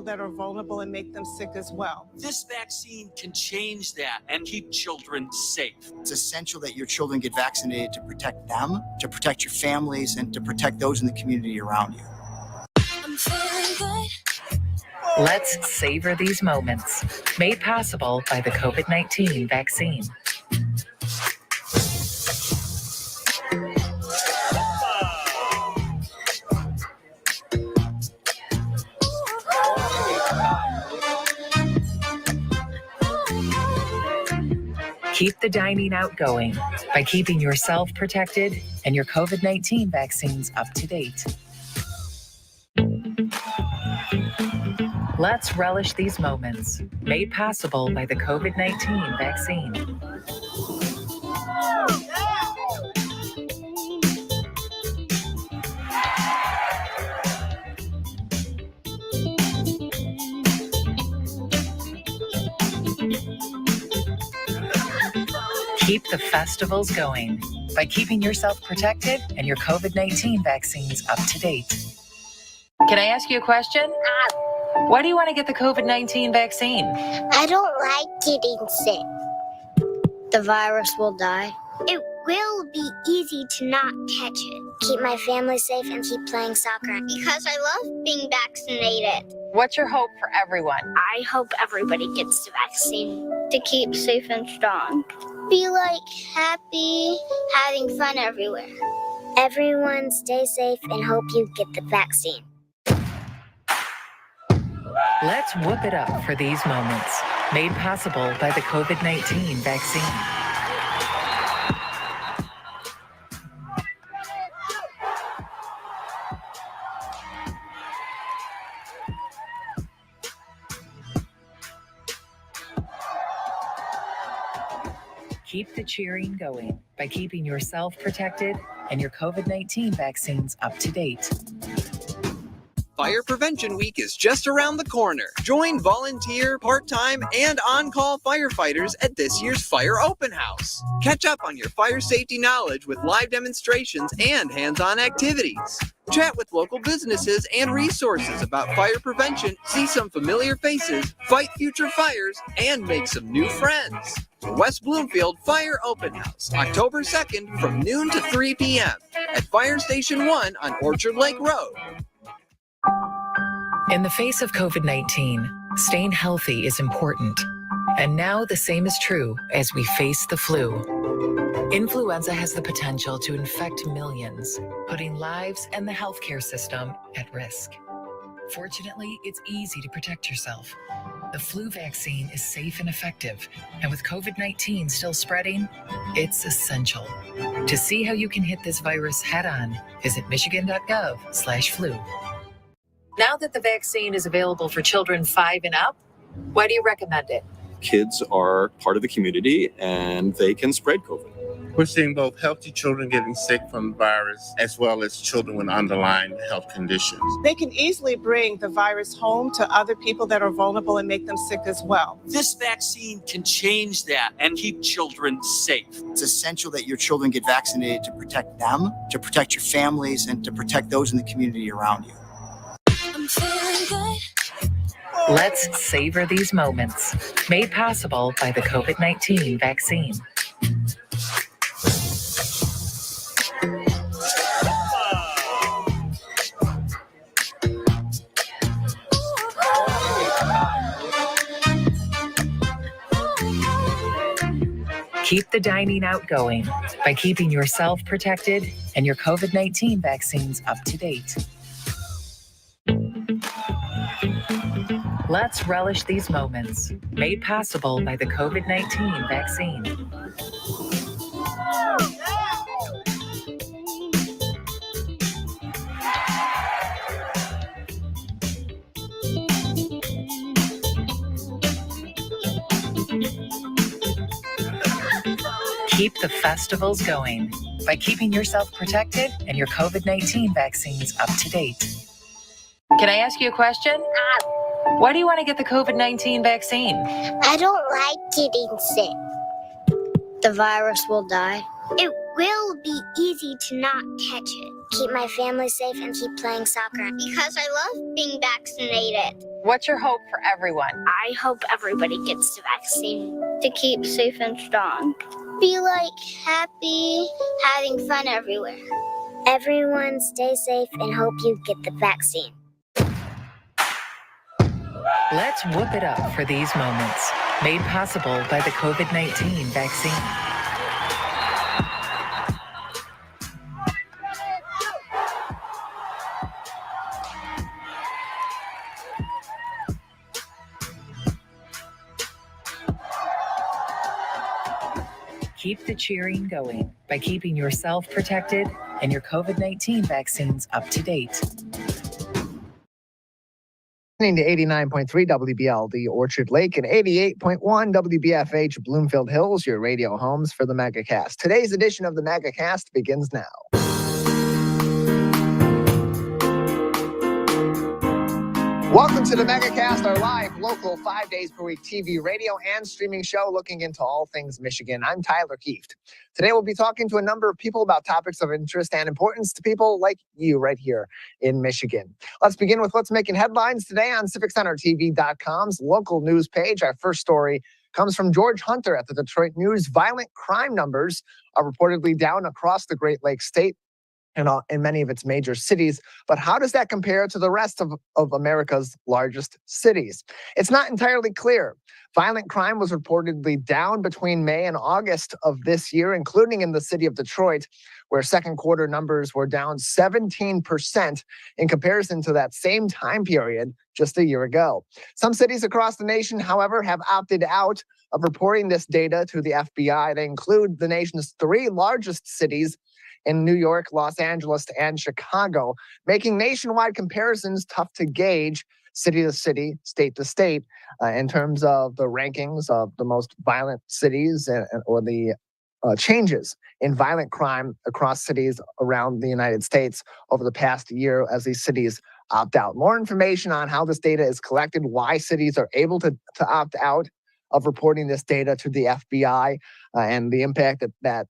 that are vulnerable and make them sick as well. This vaccine can change that and keep children safe. It's essential that your children get vaccinated to protect them, to protect your families, and to protect those in the community around you. I'm feeling good. Let's savor these moments, made possible by the COVID-19 vaccine. Keep the dining out going by keeping yourself protected and your COVID-19 vaccines up to date. Let's relish these moments, made possible by the COVID-19 vaccine. Keep the festivals going by keeping yourself protected and your COVID-19 vaccines up to date. Can I ask you a question? Why do you want to get the COVID-19 vaccine? I don't like getting sick. The virus will die. It will be easy to not catch it. Keep my family safe and keep playing soccer. Because I love being vaccinated. What's your hope for everyone? I hope everybody gets the vaccine to keep safe and strong. Be happy, having fun everywhere. Everyone stay safe and hope you get the vaccine. Let's whoop it up for these moments, made possible by the COVID-19 vaccine. Keep the cheering going by keeping yourself protected and your COVID-19 vaccines up to date. Fire Prevention Week is just around the corner. Join volunteer, part-time, and on-call firefighters at this year's Fire Open House. Catch up on your fire safety knowledge with live demonstrations and hands-on activities. Chat with local businesses and resources about fire prevention, see some familiar faces, fight future fires, and make some new friends. The West Bloomfield Fire Open House, October 2nd from noon to 3 p.m. at Fire Station 1 on Orchard Lake Road. In the face of COVID-19, staying healthy is important. And now the same is true as we face the flu. Influenza has the potential to infect millions, putting lives and the healthcare system at risk. Fortunately, it's easy to protect yourself. The flu vaccine is safe and effective, and with COVID-19 still spreading, it's essential. To see how you can hit this virus head-on, visit michigan.gov/flu. Now that the vaccine is available for children 5 and up, why do you recommend it? Kids are part of the community and they can spread COVID. We're seeing both healthy children getting sick from the virus as well as children with underlying health conditions. They can easily bring the virus home to other people that are vulnerable and make them sick as well. This vaccine can change that and keep children safe. It's essential that your children get vaccinated to protect them, to protect your families, and to protect those in the community around you. I'm feeling good. Let's savor these moments, made possible by the COVID-19 vaccine. Keep the dining out going by keeping yourself protected and your COVID-19 vaccines up to date. Let's relish these moments, made possible by the COVID-19 vaccine. Keep the festivals going by keeping yourself protected and your COVID-19 vaccines up to date. Can I ask you a question? Why do you want to get the COVID-19 vaccine? I don't like getting sick. The virus will die. It will be easy to not catch it. keep my family safe, and keep playing soccer. Because I love being vaccinated. What's your hope for everyone? I hope everybody gets the vaccine to keep safe and strong. Be happy, having fun everywhere. Everyone stay safe and hope you get the vaccine. Let's whoop it up for these moments, made possible by the COVID-19 vaccine. Keep the cheering going by keeping yourself protected and your COVID-19 vaccines up to date. Listening to 89.3 WBLD Orchard Lake and 88.1 WBFH Bloomfield Hills, your radio homes for the Megacast. Today's edition of the Megacast begins now. Welcome to the Megacast, our live, local, 5 days per week TV, radio, and streaming show looking into all things Michigan. I'm Tyler Kieft. Today we'll be talking to a number of people about topics of interest and importance to people like you right here in Michigan. Let's begin with what's making headlines today on CivicCenterTV.com's local news page. Our first story comes from George Hunter at the Detroit News. Violent crime numbers are reportedly down across the Great Lakes state and in many of its major cities. But how does that compare to the rest of America's largest cities? It's not entirely clear. Violent crime was reportedly down between May and August of this year, including in the city of Detroit, where second quarter numbers were down 17% in comparison to that same time period just a year ago. Some cities across the nation, however, have opted out of reporting this data to the FBI. They include the nation's three largest cities in New York, Los Angeles, and Chicago, making nationwide comparisons tough to gauge city to city, state to state, in terms of the rankings of the most violent cities or the changes in violent crime across cities around the United States over the past year as these cities opt out. More information on how this data is collected, why cities are able to opt out of reporting this data to the FBI, and the impact that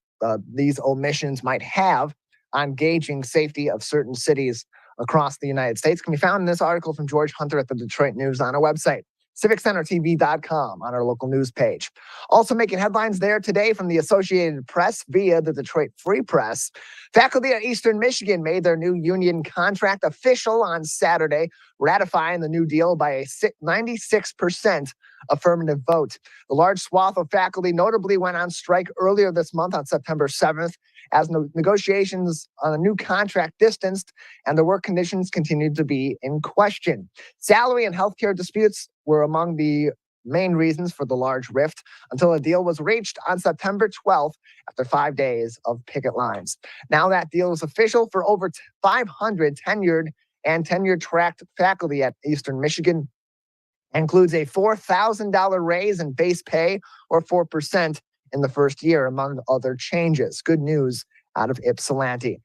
these omissions might have on gauging safety of certain cities across the United States can be found in this article from George Hunter at the Detroit News on our website, CivicCenterTV.com, on our local news page. Also making headlines there today from the Associated Press via the Detroit Free Press. Faculty at Eastern Michigan made their new union contract official on Saturday, ratifying the new deal by a 96% affirmative vote. The large swath of faculty notably went on strike earlier this month on September 7th as negotiations on a new contract distanced and the work conditions continued to be in question. Salary and healthcare disputes were among the main reasons for the large rift until a deal was reached on September 12th after 5 days of picket lines. Now that deal is official for over 500 tenured and tenure-tracked faculty at Eastern Michigan. Includes a $4,000 raise in base pay or 4% in the first year, among other changes. Good news out of Ypsilanti.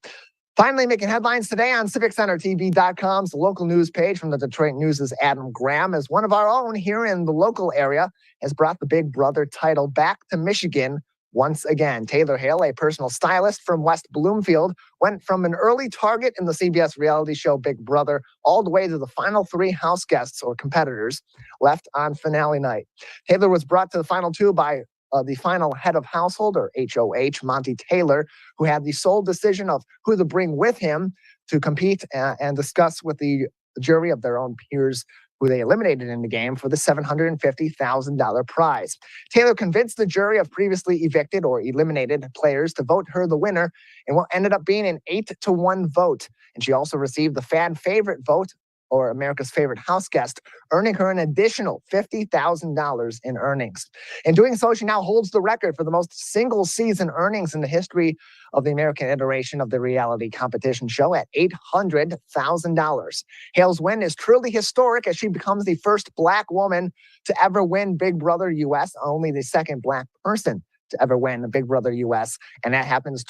Finally, making headlines today on CivicCenterTV.com's local news page from the Detroit News' Adam Graham, as one of our own here in the local area has brought the Big Brother title back to Michigan once again. Taylor Hale, a personal stylist from West Bloomfield, went from an early target in the CBS reality show Big Brother all the way to the final three house guests or competitors left on finale night. Taylor was brought to the final two by the final head of household, or HOH, Monty Taylor, who had the sole decision of who to bring with him to compete and discuss with the jury of their own peers who they eliminated in the game for the $750,000 prize. Taylor convinced the jury of previously evicted or eliminated players to vote her the winner in what ended up being an 8-1 vote. And she also received the fan favorite vote, or America's favorite house guest, earning her an additional $50,000 in earnings. In doing so, she now holds the record for the most single-season earnings in the history of the American iteration of the reality competition show at $800,000. Hale's win is truly historic as she becomes the first Black woman to ever win Big Brother US, only the second Black person to ever win Big Brother US, and that happened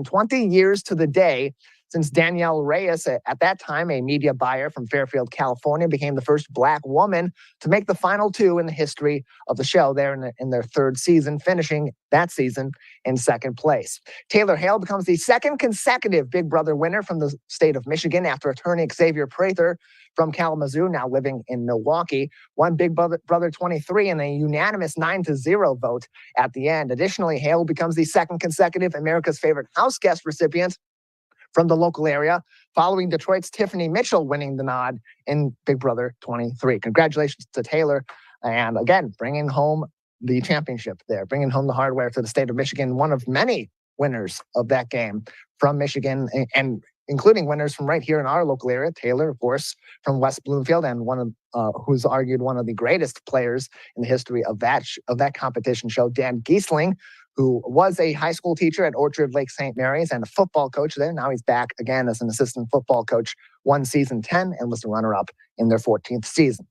20 years to the day since Danielle Reyes, at that time a media buyer from Fairfield, California, became the first Black woman to make the final two in the history of the show there in their third season, finishing that season in second place. Taylor Hale becomes the second consecutive Big Brother winner from the state of Michigan after attorney Xavier Prather from Kalamazoo, now living in Milwaukee, won Big Brother 23 in a unanimous 9-0 vote at the end. Additionally, Hale becomes the second consecutive America's Favorite House Guest recipient from the local area, following Detroit's Tiffany Mitchell winning the nod in Big Brother 23. Congratulations to Taylor. And again, bringing home the championship there, bringing home the hardware to the state of Michigan, one of many winners of that game from Michigan, and including winners from right here in our local area. Taylor, of course, from West Bloomfield, and one of who's argued one of the greatest players in the history of that competition show, Dan Giesling, who was a high school teacher at Orchard Lake St. Mary's and a football coach there. Now he's back again as an assistant football coach, won season 10 and was the runner-up in their 14th season.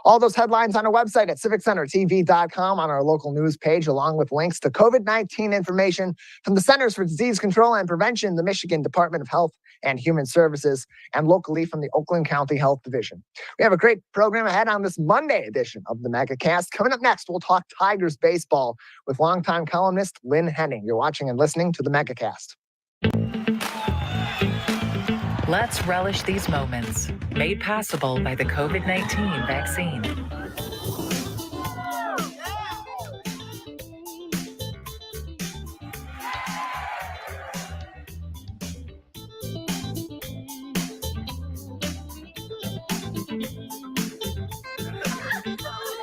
All those headlines on our website at civiccentertv.com, on our local news page, along with links to COVID-19 information from the Centers for Disease Control and Prevention, the Michigan Department of Health and Human Services, and locally from the Oakland County Health Division. We have a great program ahead on this Monday edition of the Megacast. Coming up next, we'll talk Tigers baseball with longtime columnist Lynn Henning. You're watching and listening to the Megacast. Let's relish these moments, made possible by the COVID-19 vaccine.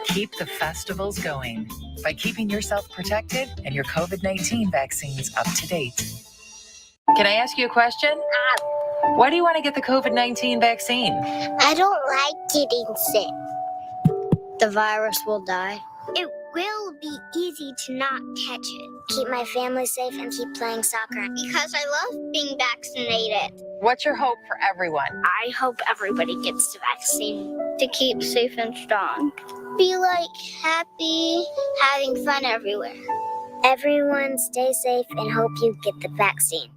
Keep the festivals going by keeping yourself protected and your COVID-19 vaccines up to date. Can I ask you a question? Why do you want to get the COVID-19 vaccine? I don't like getting sick. The virus will die. It will be easy to not catch it. Keep my family safe and keep playing soccer. Because I love being vaccinated. What's your hope for everyone? I hope everybody gets the vaccine to keep safe and strong. Be happy, having fun everywhere. Everyone stay safe and hope you get the vaccine.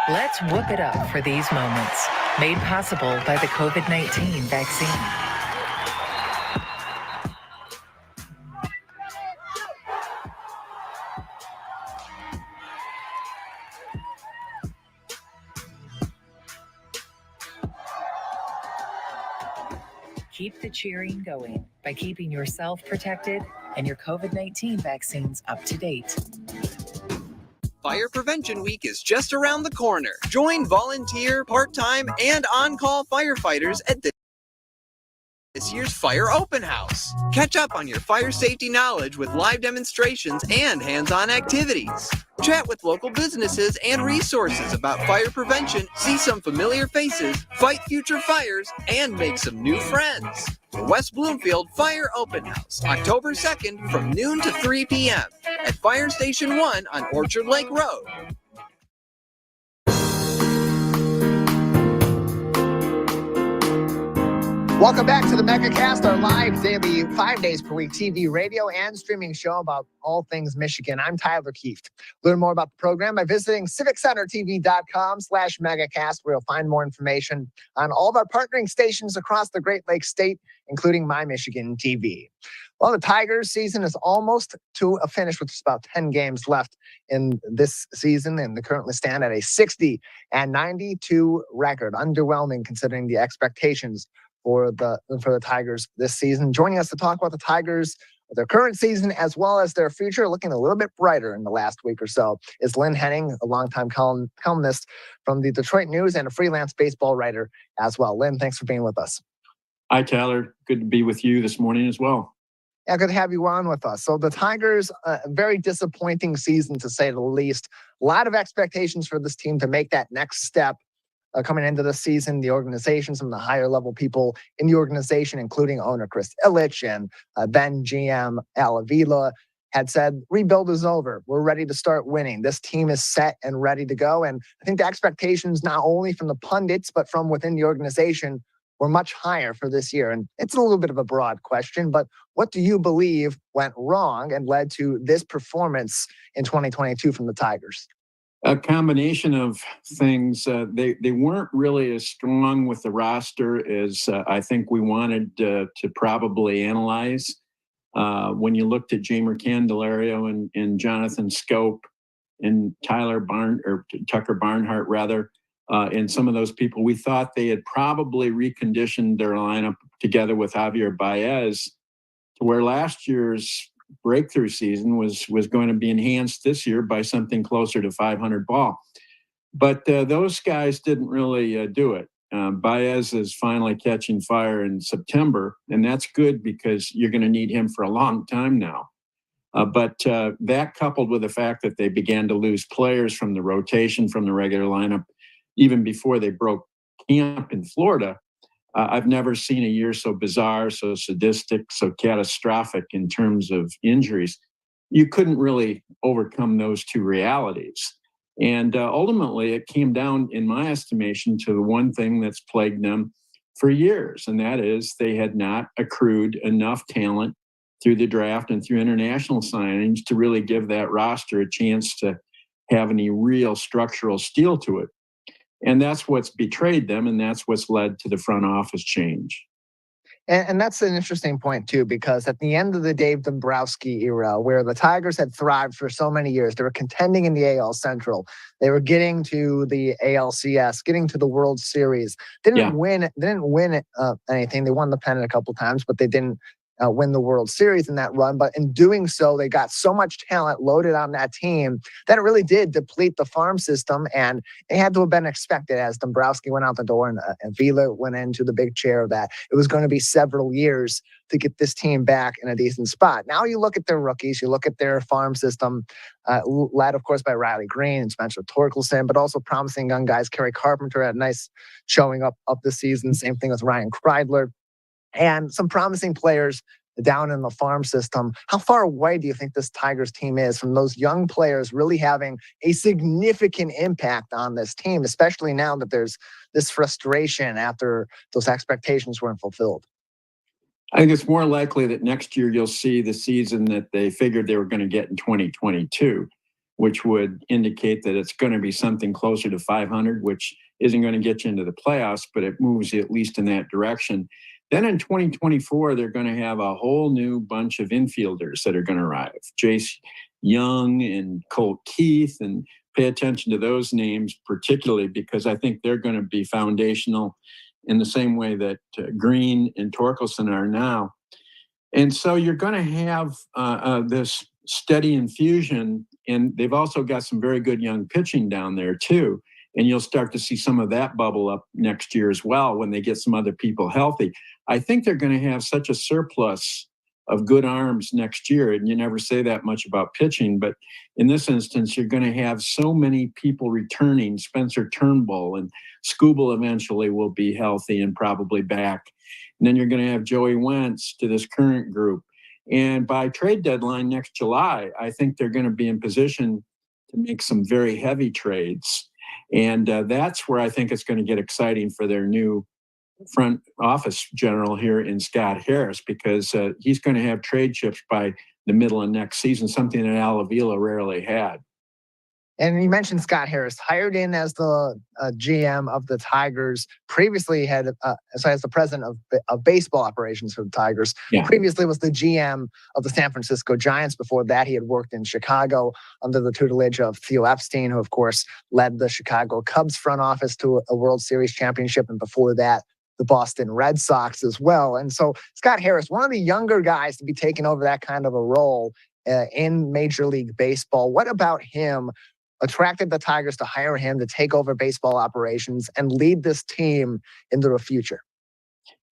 Let's whoop it up for these moments, made possible by the COVID-19 vaccine. Keep the cheering going by keeping yourself protected and your COVID-19 vaccines up to date. Fire Prevention Week is just around the corner. Join volunteer, part-time, and on-call firefighters at this year's Fire Open House. Catch up on your fire safety knowledge with live demonstrations and hands-on activities. Chat with local businesses and resources about fire prevention, see some familiar faces, fight future fires, and make some new friends. The West Bloomfield Fire Open House, October 2nd from noon to 3 p.m. at Fire Station 1 on Orchard Lake Road. Welcome back to the Megacast, our live daily 5 days per week TV, radio, and streaming show about all things Michigan. I'm Tyler Kieft. Learn more about the program by visiting civiccentertv.com/megacast, where you'll find more information on all of our partnering stations across the Great Lakes state, including My Michigan TV. Well, the Tigers season is almost to a finish with just about 10 games left in this season, and they currently stand at a 60-92 record. Underwhelming considering the expectations for the Tigers this season. Joining us to talk about the Tigers, their current season, as well as their future, looking a little bit brighter in the last week or so, is Lynn Henning, a longtime columnist from the Detroit News and a freelance baseball writer as well. Lynn, thanks for being with us. Hi, Tyler. Good to be with you this morning as well. Yeah, good to have you on with us. So the Tigers, a very disappointing season to say the least. A lot of expectations for this team to make that next step. Coming into the season, the organization, some of the higher level people in the organization, including owner Chris Ilitch and then GM Al Avila, had said, rebuild is over. We're ready to start winning. This team is set and ready to go. And I think the expectations, not only from the pundits, but from within the organization, were much higher for this year. And it's a little bit of a broad question, but what do you believe went wrong and led to this performance in 2022 from the Tigers? A combination of things. They weren't really as strong with the roster as I think we wanted to probably analyze. When you looked at Jamer Candelario and Jonathan Scope and Tucker Barnhart rather, and some of those people, we thought they had probably reconditioned their lineup together with Javier Baez to where last year's breakthrough season was going to be enhanced this year by something closer to 500 ball. But those guys didn't really do it. Baez is finally catching fire in September, and that's good because you're going to need him for a long time now. But that coupled with the fact that they began to lose players from the rotation, from the regular lineup, even before they broke camp in Florida, I've never seen a year so bizarre, so sadistic, so catastrophic in terms of injuries. You couldn't really overcome those two realities. And ultimately, it came down, in my estimation, to the one thing that's plagued them for years, and that is they had not accrued enough talent through the draft and through international signings to really give that roster a chance to have any real structural steel to it. And that's what's betrayed them, and that's what's led to the front office change. And that's an interesting point, too, because at the end of the Dave Dombrowski era, where the Tigers had thrived for so many years, they were contending in the AL Central. They were getting to the ALCS, getting to the World Series. Didn't win anything. They won the pennant a couple times, but they didn't win the World Series in that run. But in doing so, they got so much talent loaded on that team that it really did deplete the farm system. And it had to have been expected as Dombrowski went out the door and Vila went into the big chair that it was going to be several years to get this team back in a decent spot. Now you look at their rookies, you look at their farm system, led, of course, by Riley Green and Spencer Torkelson, but also promising young guys. Kerry Carpenter had a nice showing up this season. Same thing with Ryan Kreidler. And some promising players down in the farm system. How far away do you think this Tigers team is from those young players really having a significant impact on this team, especially now that there's this frustration after those expectations weren't fulfilled? I think it's more likely that next year you'll see the season that they figured they were going to get in 2022, which would indicate that it's going to be something closer to 500, which isn't going to get you into the playoffs, but it moves you at least in that direction. Then in 2024, they're going to have a whole new bunch of infielders that are going to arrive. Jace Young and Colt Keith, and pay attention to those names particularly because I think they're going to be foundational in the same way that Green and Torkelson are now. And so you're going to have this steady infusion, and they've also got some very good young pitching down there too. And you'll start to see some of that bubble up next year as well when they get some other people healthy. I think they're going to have such a surplus of good arms next year. And you never say that much about pitching, but in this instance, you're going to have so many people returning. Spencer Turnbull and Skubal eventually will be healthy and probably back. And then you're going to have Joey Wentz to this current group. And by trade deadline next July, I think they're going to be in position to make some very heavy trades. And that's where I think it's going to get exciting for their new front office general here in Scott Harris, because he's going to have trade chips by the middle of next season, something that Al Avila rarely had. And you mentioned Scott Harris, hired in as the GM of the Tigers. Previously had, as the president of baseball operations for the Tigers. Yeah. Previously was the GM of the San Francisco Giants. Before that, he had worked in Chicago under the tutelage of Theo Epstein, who, of course, led the Chicago Cubs front office to a World Series championship. And before that, the Boston Red Sox as well. And so Scott Harris, one of the younger guys to be taking over that kind of a role in Major League Baseball. What about him attracted the Tigers to hire him to take over baseball operations and lead this team into the future?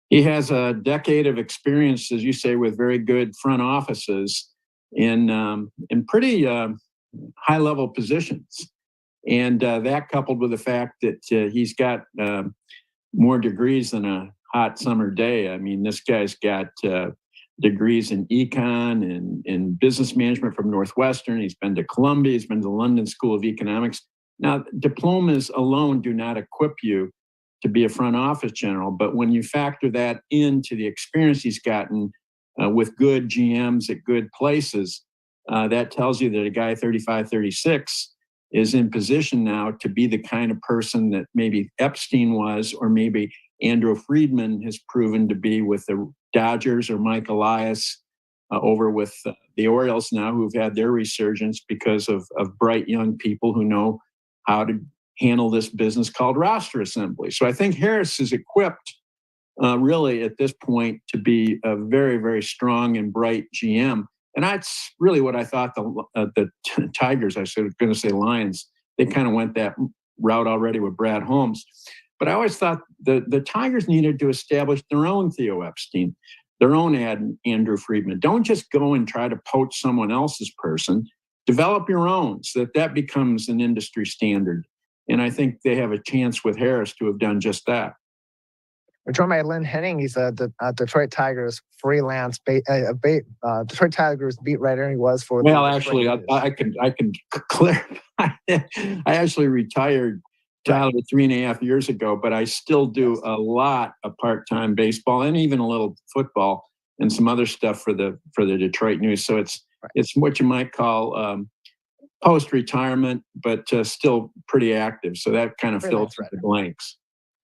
He has a decade of experience, as you say, with very good front offices in pretty high-level positions. And that coupled with the fact that he's got more degrees than a hot summer day. I mean, this guy's got degrees in econ and in business management from Northwestern. He's been to Columbia. He's been to the London School of Economics. Now, diplomas alone do not equip you to be a front office general, but when you factor that into the experience he's gotten with good GMs at good places, that tells you that a guy 35, 36 is in position now to be the kind of person that maybe Epstein was, or maybe Andrew Friedman has proven to be with the Dodgers, or Mike Elias over with the Orioles now, who've had their resurgence because of bright young people who know how to handle this business called roster assembly. So I think Harris is equipped really at this point to be a very, very strong and bright GM. And that's really what I thought the Tigers, I was going to say Lions, they kind of went that route already with Brad Holmes. But I always thought the Tigers needed to establish their own Theo Epstein, their own Andrew Friedman. Don't just go and try to poach someone else's person. Develop your own so that becomes an industry standard. And I think they have a chance with Harris to have done just that. We're joined by Lynn Henning. He's a Detroit Tigers freelance, Detroit Tigers beat writer. He was for. Well, actually, I can clarify. I actually retired, Tyler, 3.5 years ago, but I still do a lot of part-time baseball and even a little football and some other stuff for the Detroit News. So it's what you might call post-retirement, but still pretty active. So that kind of fills the blanks.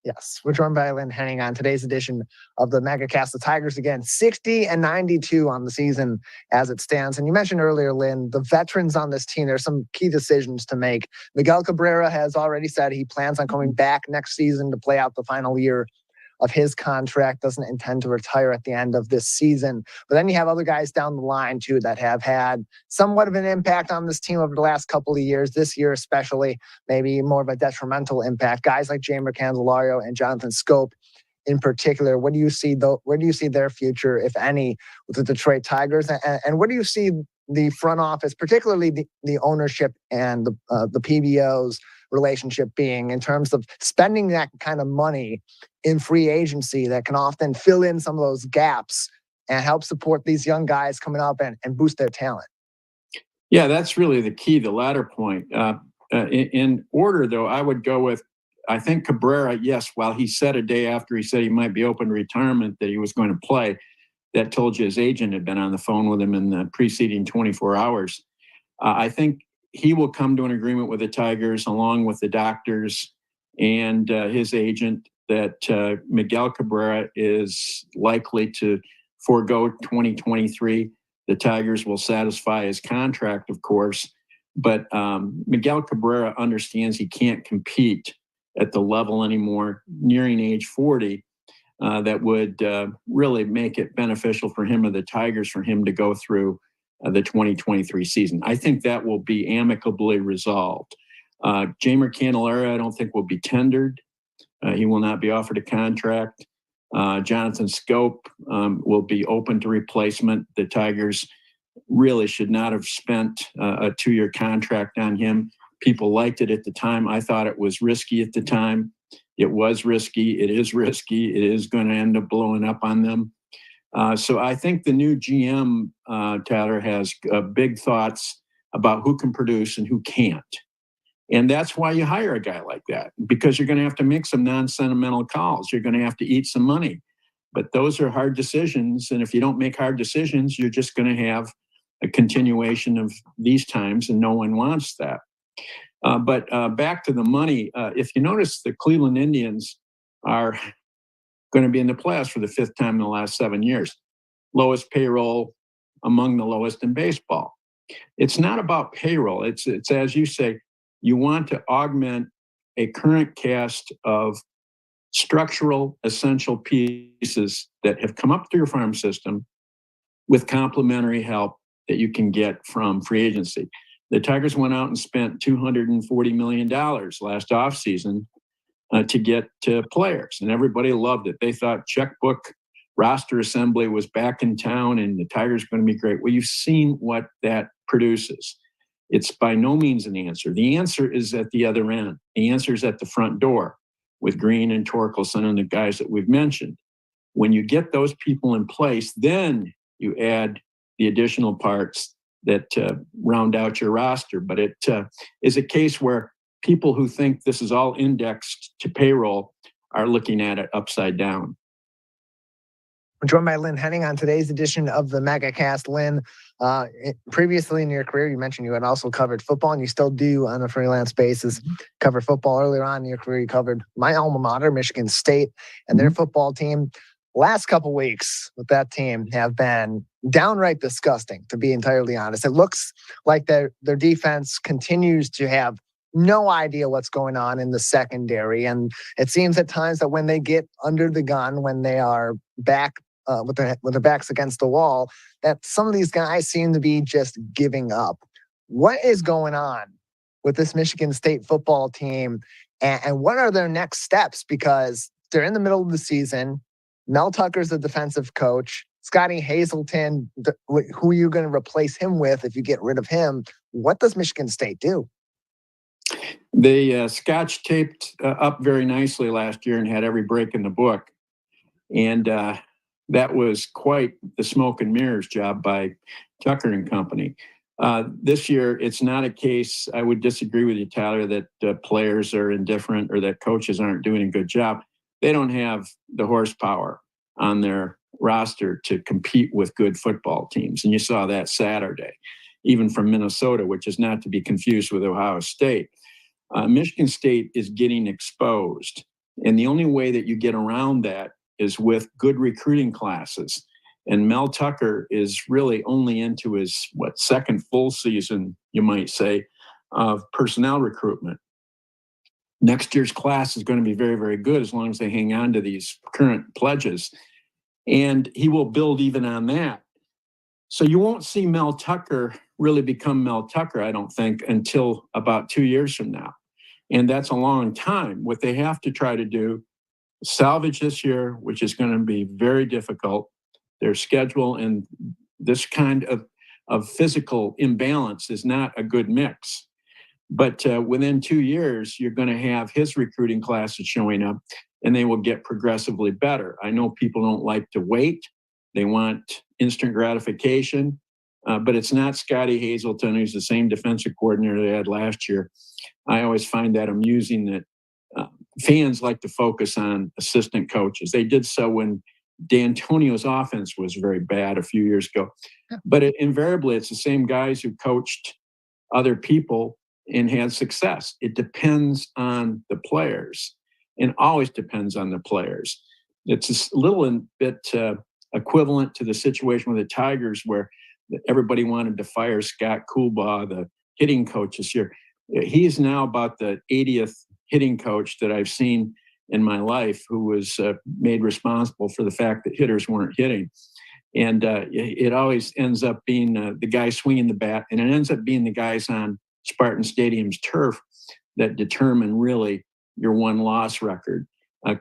Yes, we're joined by Lynn Henning on today's edition of the Megacast. The Tigers again, 60-92 on the season as it stands. And you mentioned earlier, Lynn, the veterans on this team, there's some key decisions to make. Miguel Cabrera has already said he plans on coming back next season to play out the final year of his contract, doesn't intend to retire at the end of this season. But then you have other guys down the line, too, that have had somewhat of an impact on this team over the last couple of years, this year especially, maybe more of a detrimental impact. Guys like Jeimer Candelario and Jonathan Scope in particular. Where do you see their future, if any, with the Detroit Tigers? And where do you see the front office, particularly the ownership and the PBO's relationship being in terms of spending that kind of money in free agency that can often fill in some of those gaps and help support these young guys coming up and boost their talent? Yeah, that's really the key, the latter point. In order, though, I would go with, I think Cabrera, yes, while he said a day after he said he might be open to retirement that he was going to play, that told you his agent had been on the phone with him in the preceding 24 hours. I think he will come to an agreement with the Tigers along with the doctors and his agent that Miguel Cabrera is likely to forego 2023. The Tigers will satisfy his contract, of course, but Miguel Cabrera understands he can't compete at the level anymore, nearing age 40, that would really make it beneficial for him or the Tigers for him to go through the 2023 season. I think that will be amicably resolved. Jeimer Candelario, I don't think will be tendered. He will not be offered a contract. Jonathan Scope will be open to replacement. The Tigers really should not have spent a 2-year contract on him. People liked it at the time. I thought it was risky at the time. It was risky. It is risky. It is going to end up blowing up on them. So I think the new GM, Tyler, has big thoughts about who can produce and who can't. And that's why you hire a guy like that, because you're going to have to make some non-sentimental calls. You're going to have to eat some money. But those are hard decisions. And if you don't make hard decisions, you're just going to have a continuation of these times, and no one wants that. But back to the money, if you notice, the Cleveland Indians are going to be in the playoffs for the 5th time in the last 7 years. Lowest payroll among the lowest in baseball. It's not about payroll. It's as you say, you want to augment a current cast of structural essential pieces that have come up through your farm system with complementary help that you can get from free agency. The Tigers went out and spent $240 million last offseason to get players, and everybody loved it. They thought checkbook roster assembly was back in town and the Tigers are going to be great. Well, you've seen what that produces. It's by no means an answer. The answer is at the other end. The answer is at the front door with Green and Torkelson and the guys that we've mentioned. When you get those people in place, then you add the additional parts that round out your roster. But it is a case where people who think this is all indexed to payroll are looking at it upside down. We're joined by Lynn Henning on today's edition of the Megacast. Lynn, previously in your career, you mentioned you had also covered football, and you still do on a freelance basis cover football. Earlier on in your career, you covered my alma mater, Michigan State, and their football team. Last couple weeks with that team have been downright disgusting, to be entirely honest. It looks like their defense continues to have no idea what's going on in the secondary. And it seems at times that when they get under the gun, when they are back with their backs against the wall, that some of these guys seem to be just giving up. What is going on with this Michigan State football team, and what are their next steps? Because they're in the middle of the season. Mel Tucker's the defensive coach. Scotty Hazelton, who are you going to replace him with if you get rid of him? What does Michigan State do? They scotch taped up very nicely last year and had every break in the book. And that was quite the smoke and mirrors job by Tucker and company. This year, it's not a case, I would disagree with you, Tyler, that players are indifferent or that coaches aren't doing a good job. They don't have the horsepower on their roster to compete with good football teams. And you saw that Saturday, even from Minnesota, which is not to be confused with Ohio State. Michigan State is getting exposed. And the only way that you get around that is with good recruiting classes. And Mel Tucker is really only into his, second full season, you might say, of personnel recruitment. Next year's class is going to be very, very good as long as they hang on to these current pledges. And he will build even on that. So you won't see Mel Tucker really become Mel Tucker, I don't think, until about 2 years from now. And that's a long time. What they have to try to do, salvage this year, which is going to be very difficult. Their schedule and this kind of physical imbalance is not a good mix. But within 2 years, you're going to have his recruiting classes showing up, and they will get progressively better. I know people don't like to wait. They want instant gratification, but it's not Scotty Hazelton, who's the same defensive coordinator they had last year. I always find that amusing that fans like to focus on assistant coaches. They did so when D'Antonio's offense was very bad a few years ago. But invariably, it's the same guys who coached other people and had success. It depends on the players, and always depends on the players. It's a little bit equivalent to the situation with the Tigers, where everybody wanted to fire Scott Coolbaugh, the hitting coach this year. He is now about the 80th hitting coach that I've seen in my life who was made responsible for the fact that hitters weren't hitting. And it always ends up being the guy swinging the bat, and it ends up being the guys on Spartan Stadium's turf that determine really your win-loss record.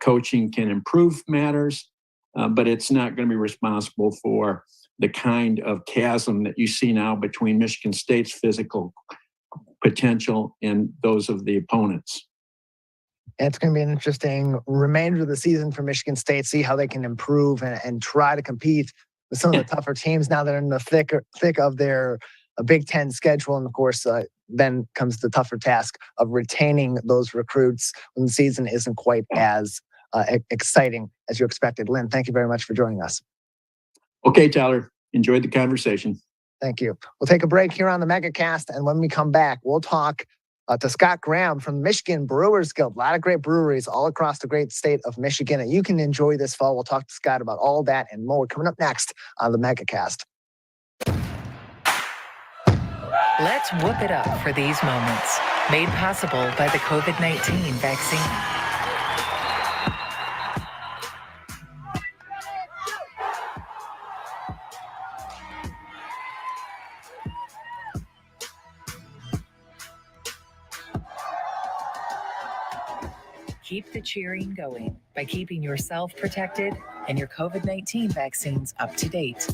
Coaching can improve matters, but it's not going to be responsible for the kind of chasm that you see now between Michigan State's physical potential and those of the opponents. It's going to be an interesting remainder of the season for Michigan State, see how they can improve and try to compete with some of the tougher teams now that are in the thick of their Big Ten schedule. And of course, then comes the tougher task of retaining those recruits when the season isn't quite as exciting as you expected. Lynn, thank you very much for joining us. Okay, Tyler, enjoyed the conversation. Thank you. We'll take a break here on the Megacast, and when we come back, we'll talk to Scott Graham from the Michigan Brewers Guild. A lot of great breweries all across the great state of Michigan that you can enjoy this fall. We'll talk to Scott about all that and more coming up next on the Megacast. Let's whoop it up for these moments. Made possible by the COVID-19 vaccine. Keep the cheering going by keeping yourself protected and your COVID-19 vaccines up to date.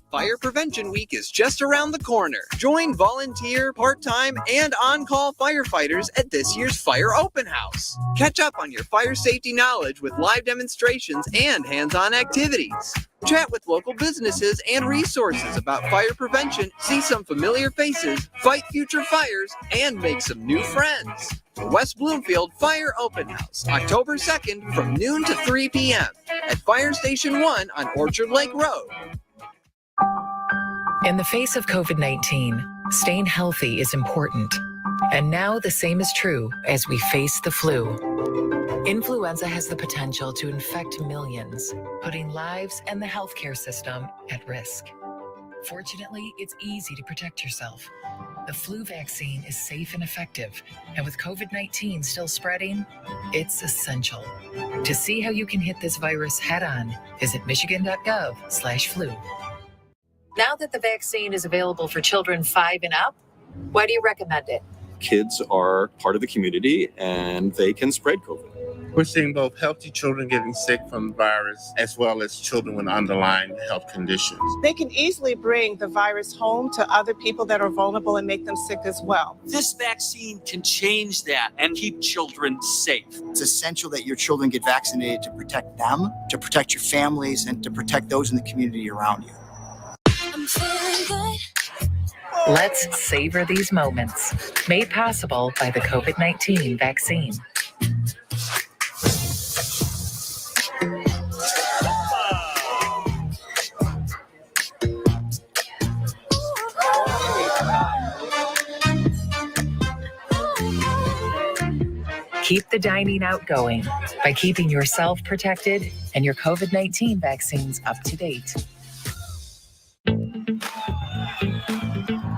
Fire Prevention Week is just around the corner. Join volunteer, part-time, and on-call firefighters at this year's Fire Open House. Catch up on your fire safety knowledge with live demonstrations and hands-on activities. Chat with local businesses and resources about fire prevention, see some familiar faces, fight future fires, and make some new friends. The West Bloomfield Fire Open House, October 2nd from noon to 3 p.m. at Fire Station 1 on Orchard Lake Road. In the face of COVID-19, staying healthy is important. And now the same is true as we face the flu. Influenza has the potential to infect millions, putting lives and the healthcare system at risk. Fortunately, it's easy to protect yourself. The flu vaccine is safe and effective, and with COVID-19 still spreading, it's essential. To see how you can hit this virus head-on, visit michigan.gov/flu. Now that the vaccine is available for children 5 and up, why do you recommend it? Kids are part of the community and they can spread COVID. We're seeing both healthy children getting sick from the virus as well as children with underlying health conditions. They can easily bring the virus home to other people that are vulnerable and make them sick as well. This vaccine can change that and keep children safe. It's essential that your children get vaccinated to protect them, to protect your families, and to protect those in the community around you. I'm feeling good. Let's savor these moments, made possible by the COVID-19 vaccine. Keep the dining out going by keeping yourself protected and your COVID-19 vaccines up to date.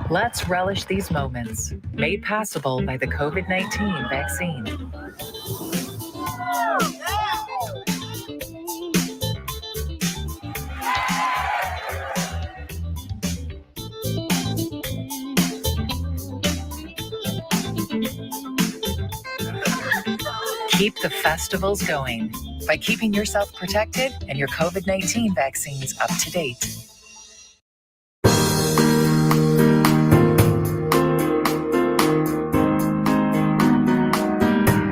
Let's relish these moments, made possible by the COVID-19 vaccine. Keep the festivals going by keeping yourself protected and your COVID-19 vaccines up to date.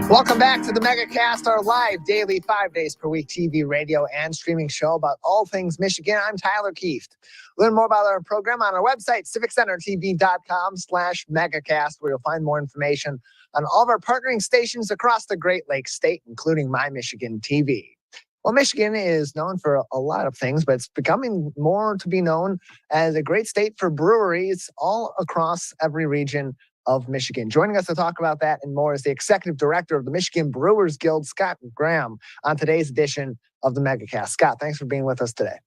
Welcome back to the Megacast, our live daily 5 days per week TV, radio, and streaming show about all things Michigan. I'm Tyler Kieft. Learn more about our program on our website, civiccentertv.com/megacast, where you'll find more information on all of our partnering stations across the Great Lakes state, including My Michigan TV. Well, Michigan is known for a lot of things, but it's becoming more to be known as a great state for breweries all across every region of Michigan. Joining us to talk about that and more is the executive director of the Michigan Brewers Guild, Scott Graham, on today's edition of the Megacast. Scott, thanks for being with us today.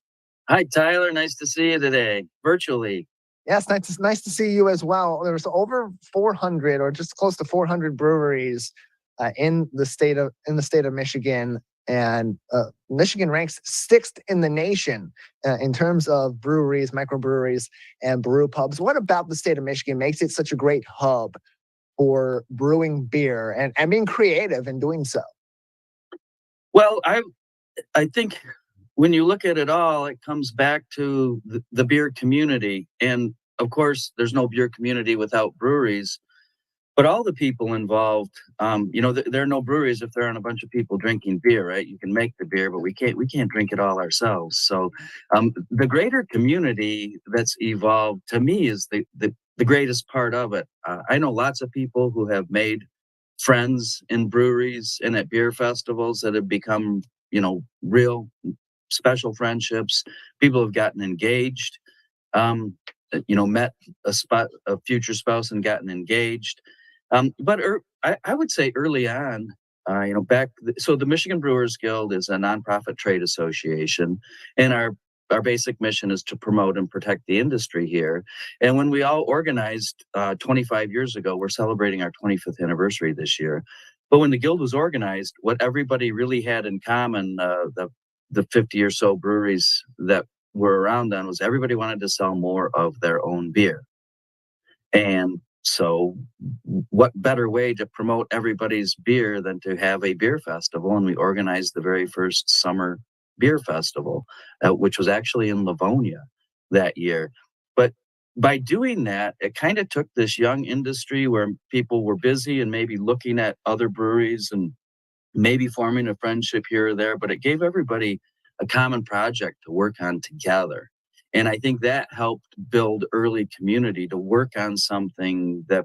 Hi, Tyler. Nice to see you today, virtually. Yes, nice to see you as well. There's over 400 or just close to 400 breweries in the state of Michigan, and Michigan ranks 6th in the nation in terms of breweries, microbreweries, and brew pubs. What about the state of Michigan makes it such a great hub for brewing beer and being creative in doing so? Well, I think when you look at it all, it comes back to the beer community. And of course, there's no beer community without breweries. But all the people involved, there are no breweries if there aren't a bunch of people drinking beer, right? You can make the beer, but we can't drink it all ourselves. So the greater community that's evolved, to me, is the greatest part of it. I know lots of people who have made friends in breweries and at beer festivals that have become, real special friendships. People have gotten engaged, met a future spouse and gotten engaged. But I would say early on, so the Michigan Brewers Guild is a nonprofit trade association, and our basic mission is to promote and protect the industry here. And when we all organized 25 years ago, we're celebrating our 25th anniversary this year. But when the Guild was organized, what everybody really had in common, the 50 or so breweries that were around then, was everybody wanted to sell more of their own beer. And so what better way to promote everybody's beer than to have a beer festival? And we organized the very first summer beer festival, which was actually in Livonia that year. But by doing that, it kind of took this young industry where people were busy and maybe looking at other breweries and maybe forming a friendship here or there, but it gave everybody a common project to work on together. And I think that helped build early community to work on something that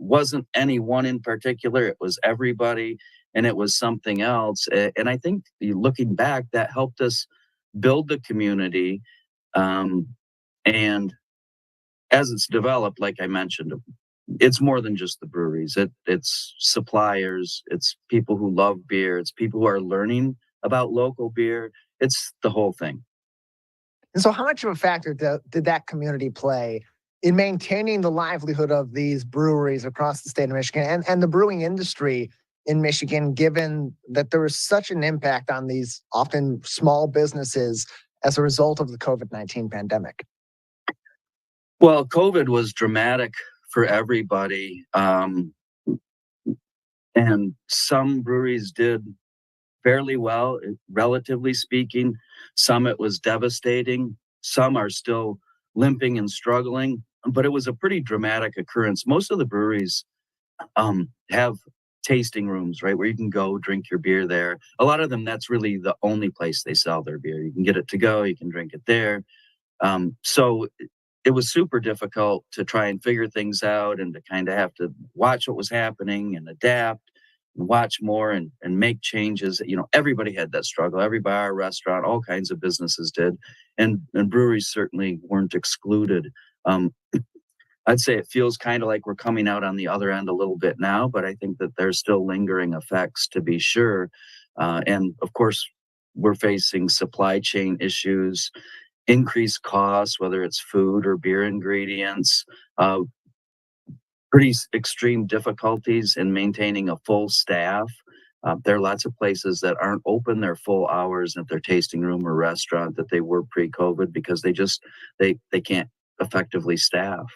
wasn't anyone in particular. It was everybody, and it was something else. And I think looking back, that helped us build the community. And as it's developed, like I mentioned, it's more than just the breweries. It's suppliers, it's people who love beer, it's people who are learning about local beer. It's the whole thing. And so how much of a factor did that community play in maintaining the livelihood of these breweries across the state of Michigan and the brewing industry in Michigan, given that there was such an impact on these often small businesses as a result of the COVID-19 pandemic? Well, COVID was dramatic for everybody. And some breweries did fairly well, relatively speaking. Some it was devastating. Some are still limping and struggling, but it was a pretty dramatic occurrence. Most of the breweries have tasting rooms, right, where you can go drink your beer there. A lot of them, that's really the only place they sell their beer. You can get it to go, you can drink it there. So it was super difficult to try and figure things out and to kind of have to watch what was happening and adapt and watch more and make changes. You know, everybody had that struggle. Every bar, restaurant, all kinds of businesses did. And breweries certainly weren't excluded. I'd say it feels kind of like we're coming out on the other end a little bit now, but I think that there's still lingering effects, to be sure. And of course, we're facing supply chain issues, increased costs, whether it's food or beer ingredients, pretty extreme difficulties in maintaining a full staff. There are lots of places that aren't open their full hours at their tasting room or restaurant that they were pre-COVID because they can't effectively staff.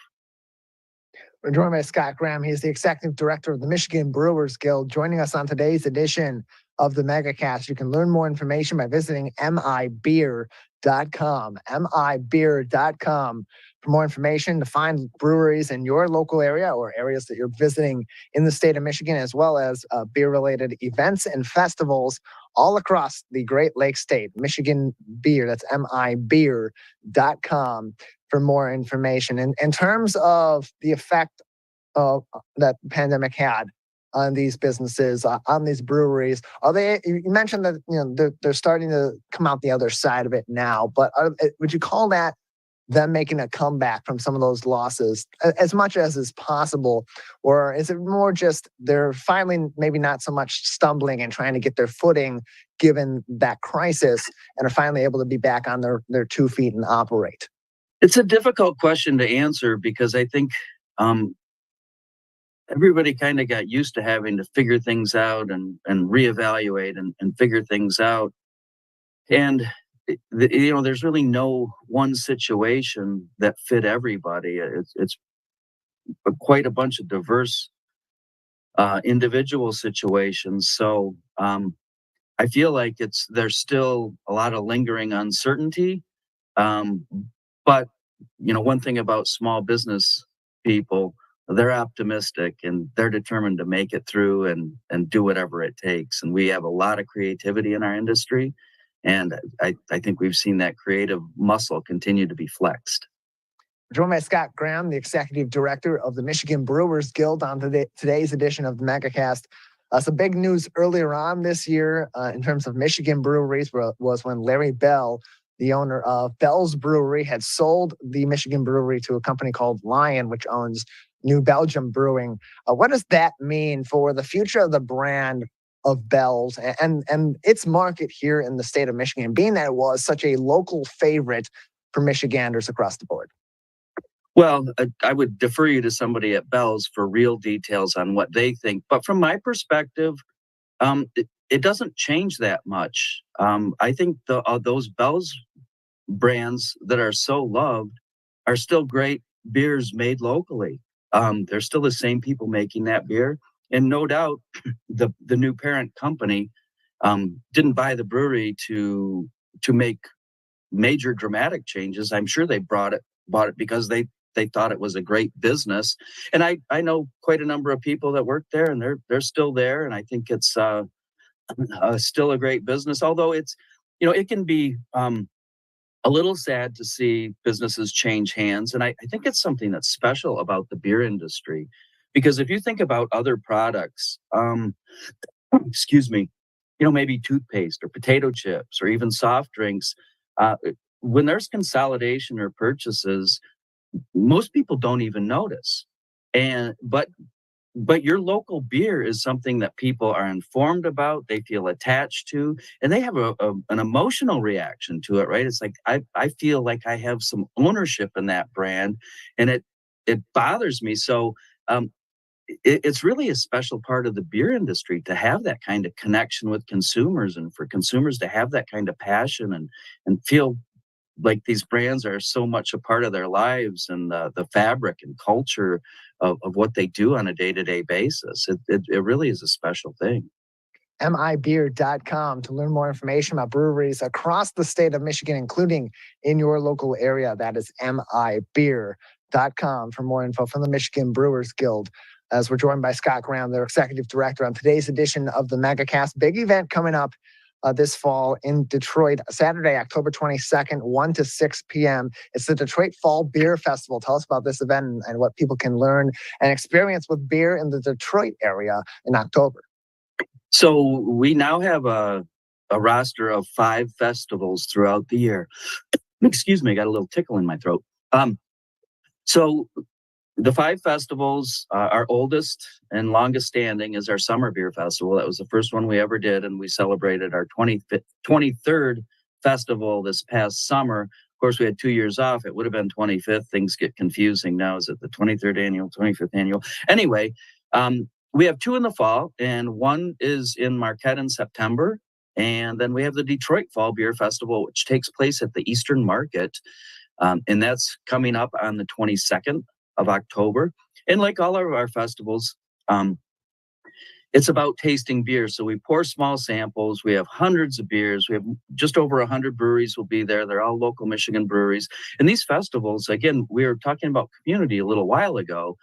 We're joined by Scott Graham. He's the executive director of the Michigan Brewers Guild, joining us on today's edition of the Megacast. You can learn more information by visiting mibeer.com, mibeer.com, for more information to find breweries in your local area or areas that you're visiting in the state of Michigan, as well as beer-related events and festivals all across the Great Lakes state. Michigan Beer, that's mibeer.com for more information. In terms of the effect of that the pandemic had on these businesses, on these breweries, you mentioned that they're starting to come out the other side of it now, but would you call that them making a comeback from some of those losses as much as is possible? Or is it more just they're finally maybe not so much stumbling and trying to get their footing given that crisis and are finally able to be back on their 2 feet and operate? It's a difficult question to answer because I think everybody kind of got used to having to figure things out and reevaluate and figure things out. And there's really no one situation that fit everybody. It's quite a bunch of diverse individual situations. So I feel like there's still a lot of lingering uncertainty. But one thing about small business people, they're optimistic and they're determined to make it through and do whatever it takes. And we have a lot of creativity in our industry. And I think we've seen that creative muscle continue to be flexed. Joined by Scott Graham, the executive director of the Michigan Brewers Guild, on today's edition of the Megacast. Some big news earlier on this year in terms of Michigan breweries was when Larry Bell, the owner of Bell's Brewery, had sold the Michigan brewery to a company called Lion, which owns New Belgium Brewing. What does that mean for the future of the brand of Bell's and its market here in the state of Michigan, being that it was such a local favorite for Michiganders across the board? Well, I would defer you to somebody at Bell's for real details on what they think. But from my perspective, it doesn't change that much. I think those Bell's brands that are so loved are still great beers made locally. They're still the same people making that beer. And no doubt the new parent company didn't buy the brewery to make major dramatic changes. I'm sure they bought it because they thought it was a great business. And I know quite a number of people that work there, and they're still there. And I think it's still a great business, although it can be a little sad to see businesses change hands. And I think it's something that's special about the beer industry, because if you think about other products, excuse me, maybe toothpaste or potato chips or even soft drinks, when there's consolidation or purchases, most people don't even notice. But your local beer is something that people are informed about, they feel attached to, and they have an emotional reaction to it, right? It's like, I feel like I have some ownership in that brand, and it bothers me. So it's really a special part of the beer industry to have that kind of connection with consumers, and for consumers to have that kind of passion and feel like these brands are so much a part of their lives and the fabric and culture of what they do on a day-to-day basis. It really is a special thing. mibeer.com to learn more information about breweries across the state of Michigan, including in your local area. That is mibeer.com for more info from the Michigan Brewers Guild. As we're joined by Scott Graham, their executive director, on today's edition of the Megacast. Big event coming up this fall in Detroit, Saturday, October 22nd, 1 to 6 p.m. It's the Detroit Fall Beer Festival. Tell us about this event and what people can learn and experience with beer in the Detroit area in October. So we now have a roster of 5 festivals throughout the year. Excuse me, I got a little tickle in my throat. So the 5 festivals, our oldest and longest standing is our Summer Beer Festival. That was the first one we ever did, and we celebrated our 23rd festival this past summer. Of course, we had 2 years off. It would have been 25th. Things get confusing now. Is it the 23rd annual, 25th annual? Anyway, we have 2 in the fall, and one is in Marquette in September. And then we have the Detroit Fall Beer Festival, which takes place at the Eastern Market. And that's coming up on the 22nd of October. And like all of our festivals, it's about tasting beer. So we pour small samples. We have hundreds of beers. We have just over 100 breweries will be there. They're all local Michigan breweries. And these festivals, again, we were talking about community a little while ago.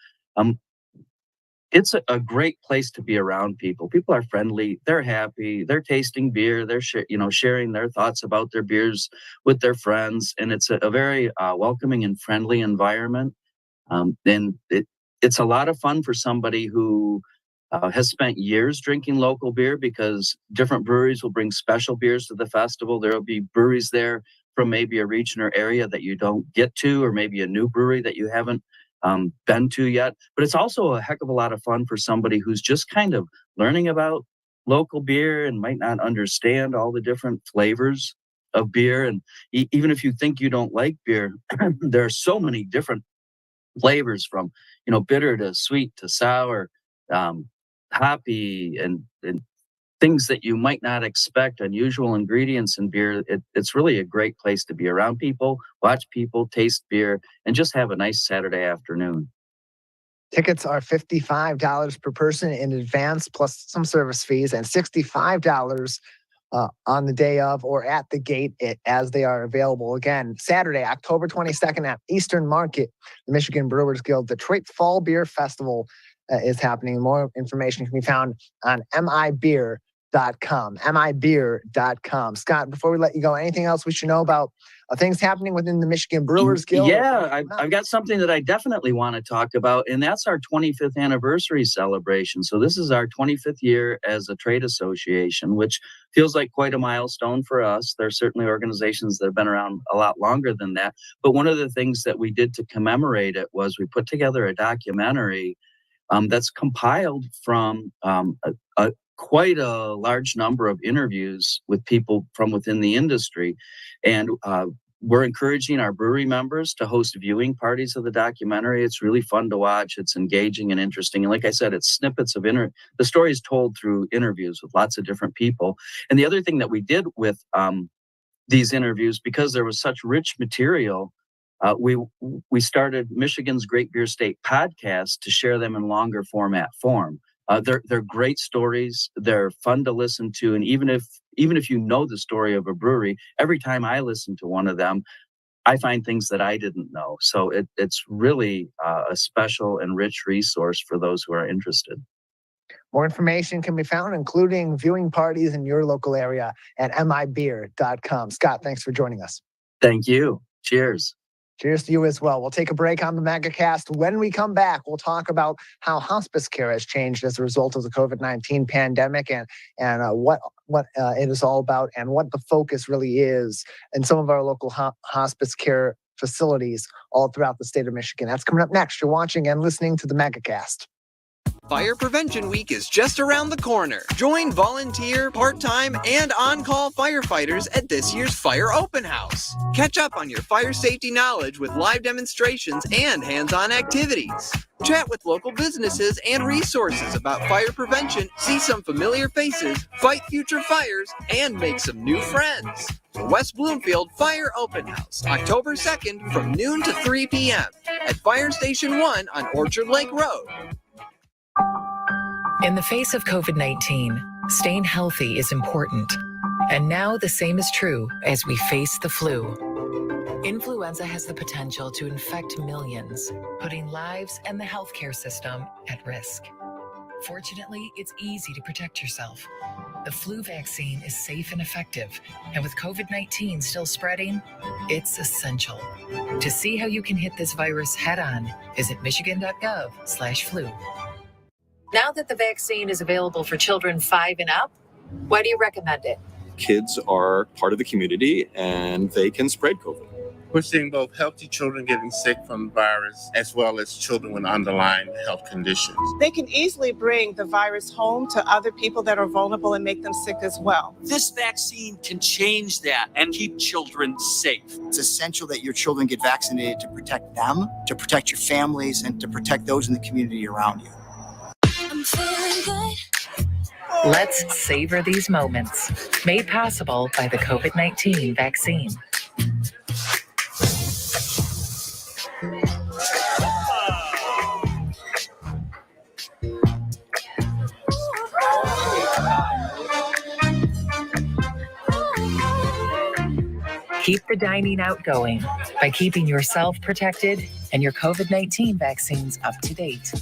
It's a great place to be around people. People are friendly. They're happy. They're tasting beer. They're sharing their thoughts about their beers with their friends. And it's a very welcoming and friendly environment. And it's a lot of fun for somebody who has spent years drinking local beer, because different breweries will bring special beers to the festival. There will be breweries there from maybe a region or area that you don't get to, or maybe a new brewery that you haven't been to yet. But it's also a heck of a lot of fun for somebody who's just kind of learning about local beer and might not understand all the different flavors of beer. And even if you think you don't like beer, there are so many different flavors, from bitter to sweet to sour, hoppy, and things that you might not expect, unusual ingredients in beer. It's really a great place to be around people, watch people, taste beer, and just have a nice Saturday afternoon. Tickets are $55 per person in advance, plus some service fees, and $65 on the day of or at the gate as they are available. Again, Saturday, October 22nd at Eastern Market, the Michigan Brewers Guild Detroit Fall Beer Festival is happening. More information can be found on mibeer.com. mibeer.com. Scott, before we let you go, anything else we should know about things happening within the Michigan Brewers Guild? Yeah, I've got something that I definitely want to talk about, and that's our 25th anniversary celebration. So this is our 25th year as a trade association, which feels like quite a milestone for us. There are certainly organizations that have been around a lot longer than that. But one of the things that we did to commemorate it was we put together a documentary that's compiled from quite a large number of interviews with people from within the industry. And we're encouraging our brewery members to host viewing parties of the documentary. It's really fun to watch. It's engaging and interesting. And like I said, it's snippets of the story is told through interviews with lots of different people. And the other thing that we did with these interviews, because there was such rich material, we started Michigan's Great Beer State podcast to share them in longer format form. They're great stories. They're fun to listen to. And even if you know the story of a brewery, every time I listen to one of them, I find things that I didn't know. So it's really a special and rich resource for those who are interested. More information can be found, including viewing parties in your local area, at mibeer.com. Scott, thanks for joining us. Thank you. Cheers. Cheers to you as well. We'll take a break on the Megacast. When we come back, we'll talk about how hospice care has changed as a result of the COVID-19 pandemic and what it is all about and what the focus really is in some of our local hospice care facilities all throughout the state of Michigan. That's coming up next. You're watching and listening to the Megacast. Fire Prevention Week is just around the corner. Join volunteer, part-time, and on-call firefighters at this year's Fire Open House. Catch up on your fire safety knowledge with live demonstrations and hands-on activities. Chat with local businesses and resources about fire prevention, see some familiar faces, fight future fires, and make some new friends. The West Bloomfield Fire Open House, October 2nd from noon to 3 p.m. at Fire Station 1 on Orchard Lake Road. In the face of COVID-19, staying healthy is important. And now the same is true as we face the flu. Influenza has the potential to infect millions, putting lives and the healthcare system at risk. Fortunately, it's easy to protect yourself. The flu vaccine is safe and effective, and with COVID-19 still spreading, it's essential. To see how you can hit this virus head-on, visit michigan.gov/flu. Now that the vaccine is available for children 5 and up, why do you recommend it? Kids are part of the community and they can spread COVID. We're seeing both healthy children getting sick from the virus as well as children with underlying health conditions. They can easily bring the virus home to other people that are vulnerable and make them sick as well. This vaccine can change that and keep children safe. It's essential that your children get vaccinated to protect them, to protect your families, and to protect those in the community around you. I'm feeling good. Let's savor these moments, made possible by the COVID-19 vaccine. Keep the dining out going by keeping yourself protected and your COVID-19 vaccines up to date.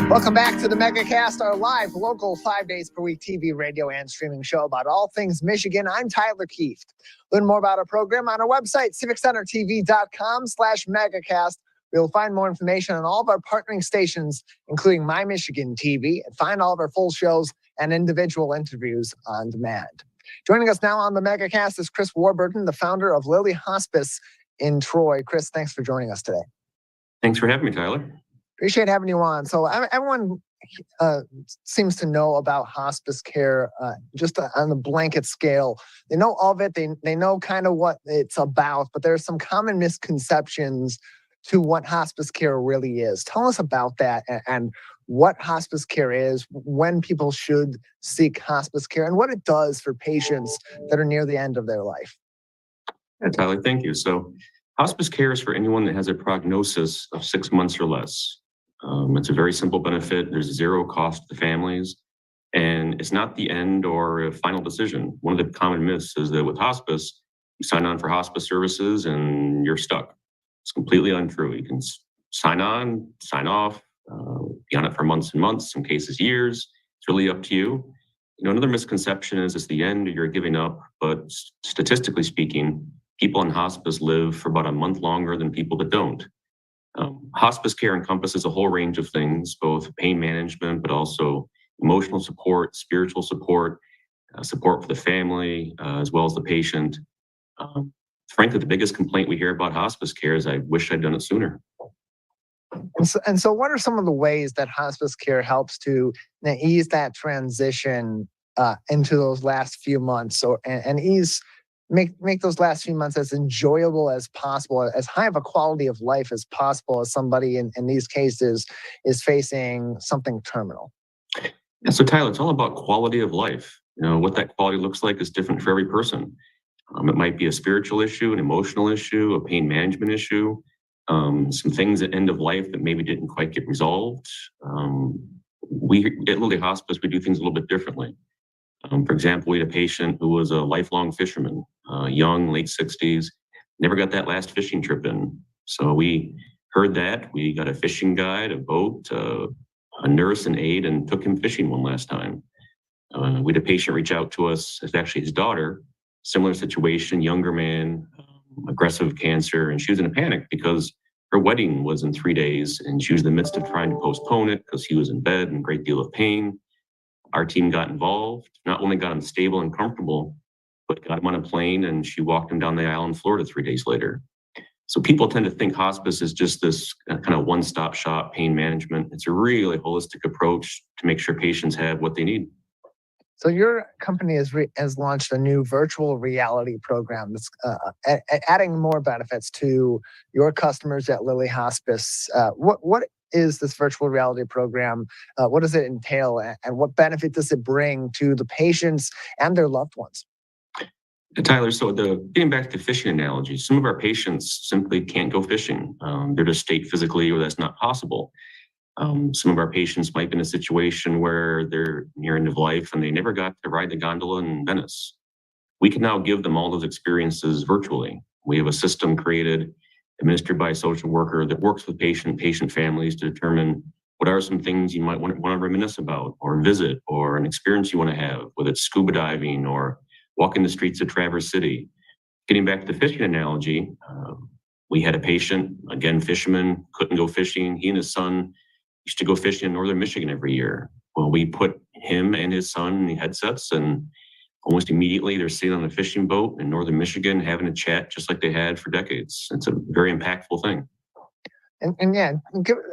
Welcome back to the Megacast, our live local 5 days per week TV, radio, and streaming show about all things Michigan. I'm Tyler Kieft. Learn more about our program on our website, civiccentertv.com/megacast. You'll find more information on all of our partnering stations, including My Michigan TV, and find all of our full shows and individual interviews on demand. Joining us now on the Megacast is Chris Warburton, the founder of Lily Hospice in Troy. Chris, thanks for joining us today. Thanks for having me, Tyler. Appreciate having you on. So everyone seems to know about hospice care just on the blanket scale. They know of it. They know kind of what it's about, but there are some common misconceptions to what hospice care really is. Tell us about that and what hospice care is, when people should seek hospice care, and what it does for patients that are near the end of their life. Yeah, Tyler, thank you. So hospice care is for anyone that has a prognosis of 6 months or less. It's a very simple benefit. There's zero cost to families, and it's not the end or a final decision. One of the common myths is that with hospice, you sign on for hospice services and you're stuck. It's completely untrue. You can sign on, sign off, be on it for months and months, some cases years. It's really up to you. Another misconception is it's the end or you're giving up, but statistically speaking, people in hospice live for about a month longer than people that don't. Hospice care encompasses a whole range of things, both pain management, but also emotional support, spiritual support, support for the family, as well as the patient. Frankly, the biggest complaint we hear about hospice care is I wish I'd done it sooner. And so what are some of the ways that hospice care helps to ease that transition into those last few months and make those last few months as enjoyable as possible, as high of a quality of life as possible as somebody in these cases is facing something terminal? Yeah, so Tyler, it's all about quality of life. What that quality looks like is different for every person. It might be a spiritual issue, an emotional issue, a pain management issue, some things at end of life that maybe didn't quite get resolved. We at Lily Hospice, we do things a little bit differently. For example, we had a patient who was a lifelong fisherman, young, late 60s, never got that last fishing trip in. So we heard that. We got a fishing guide, a boat, a nurse, and aide, and took him fishing one last time. We had a patient reach out to us. It's actually his daughter, similar situation, younger man, aggressive cancer, and she was in a panic because her wedding was in 3 days, and she was in the midst of trying to postpone it because he was in bed in a great deal of pain. Our team got involved, not only got him stable and comfortable, but got him on a plane, and she walked him down the aisle in Florida 3 days later. So people tend to think hospice is just this kind of one-stop shop pain management. It's a really holistic approach to make sure patients have what they need. So your company has launched a new virtual reality program that's adding more benefits to your customers at Lilly Hospice. What is this virtual reality program? What does it entail, and what benefit does it bring to the patients and their loved ones? Tyler, so getting back to the fishing analogy, some of our patients simply can't go fishing. They're just state physically or that's not possible. Some of our patients might be in a situation where they're near end of life and they never got to ride the gondola in Venice. We can now give them all those experiences virtually. We have a system created, administered by a social worker that works with patient families to determine what are some things you might want to reminisce about or visit or an experience you want to have, whether it's scuba diving or walking the streets of Traverse City. Getting back to the fishing analogy, we had a patient, again, fisherman, couldn't go fishing. He and his son used to go fishing in northern Michigan every year. Well, we put him and his son in the headsets, and almost immediately they're sitting on a fishing boat in northern Michigan having a chat just like they had for decades. It's a very impactful thing. And yeah,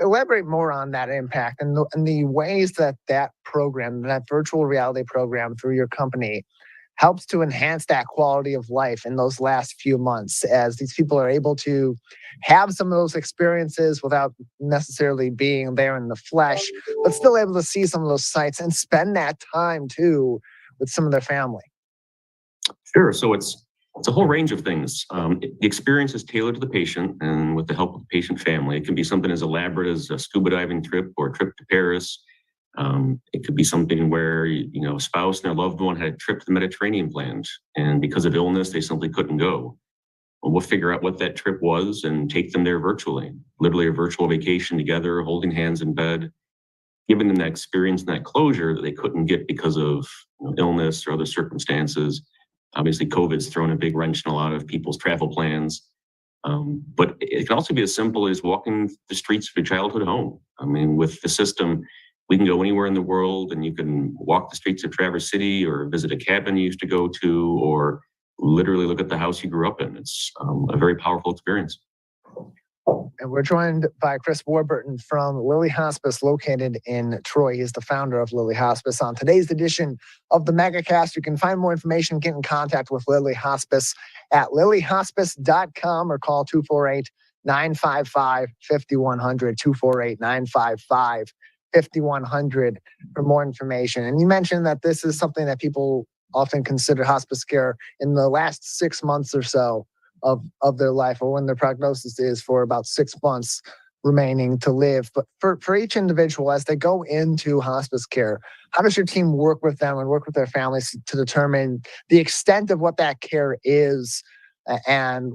elaborate more on that impact and the ways that program, that virtual reality program through your company, helps to enhance that quality of life in those last few months as these people are able to have some of those experiences without necessarily being there in the flesh, but still able to see some of those sites and spend that time too with some of their family. Sure. So it's a whole range of things. The experience is tailored to the patient, and with the help of the patient family, it can be something as elaborate as a scuba diving trip or a trip to Paris. It could be something where, a spouse and their loved one had a trip to the Mediterranean planned, and because of illness, they simply couldn't go. Well, we'll figure out what that trip was and take them there virtually, literally a virtual vacation together, holding hands in bed, giving them that experience and that closure that they couldn't get because of illness or other circumstances. Obviously, COVID's thrown a big wrench in a lot of people's travel plans. But it can also be as simple as walking the streets of your childhood home. I mean, with the system, we can go anywhere in the world and you can walk the streets of Traverse City or visit a cabin you used to go to or literally look at the house you grew up in. It's a very powerful experience. And we're joined by Chris Warburton from Lilly Hospice located in Troy. He's the founder of Lilly Hospice. On today's edition of the Megacast, you can find more information, get in contact with Lilly Hospice at lilyhospice.com or call 248-955-5100, 248-955-5100 for more information. And you mentioned that this is something that people often consider hospice care in the last 6 months or so of their life, or when their prognosis is for about 6 months remaining to live. But for each individual, as they go into hospice care, how does your team work with them and work with their families to determine the extent of what that care is and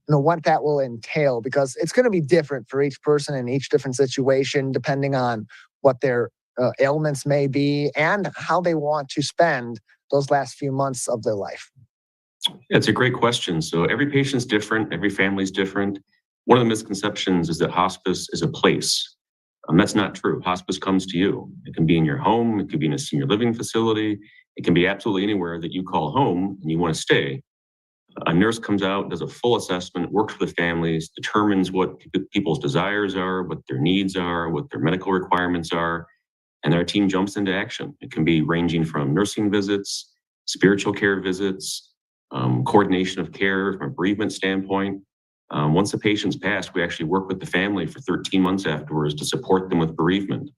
what that will entail? Because it's going to be different for each person in each different situation, depending on what their ailments may be and how they want to spend those last few months of their life. Yeah, it's a great question. So every patient's different, every family's different. One of the misconceptions is that hospice is a place. That's not true. Hospice comes to you. It can be in your home. It could be in a senior living facility. It can be absolutely anywhere that you call home and you want to stay. A nurse comes out, does a full assessment, works with families, determines what people's desires are, what their needs are, what their medical requirements are, and our team jumps into action. It can be ranging from nursing visits, spiritual care visits, coordination of care from a bereavement standpoint. Once the patient's passed, we actually work with the family for 13 months afterwards to support them with bereavement.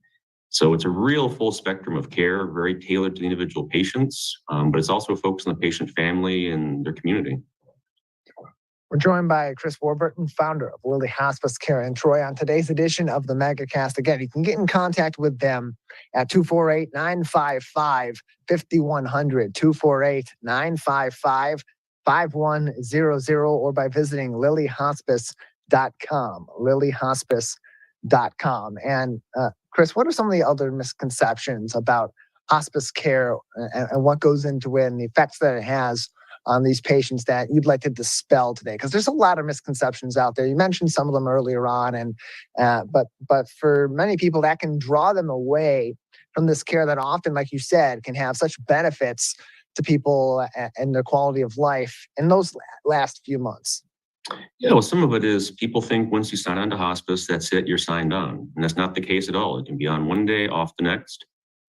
So it's a real full spectrum of care, very tailored to the individual patients, but it's also focused on the patient family and their community. We're joined by Chris Warburton, founder of Lilly Hospice Care in Troy, on today's edition of the Megacast. Again, you can get in contact with them at 248-955-5100, 248-955-5100. 888-848-5100 or by visiting lilyhospice.com. lilyhospice.com. And Chris, what are some of the other misconceptions about hospice care and what goes into it and the effects that it has on these patients that you'd like to dispel today? Because there's a lot of misconceptions out there. You mentioned some of them earlier on, and but for many people, that can draw them away from this care that often, like you said, can have such benefits to people and their quality of life in those last few months. Yeah, well, some of it is people think once you sign on to hospice, that's it, you're signed on. And that's not the case at all. It can be on one day, off the next.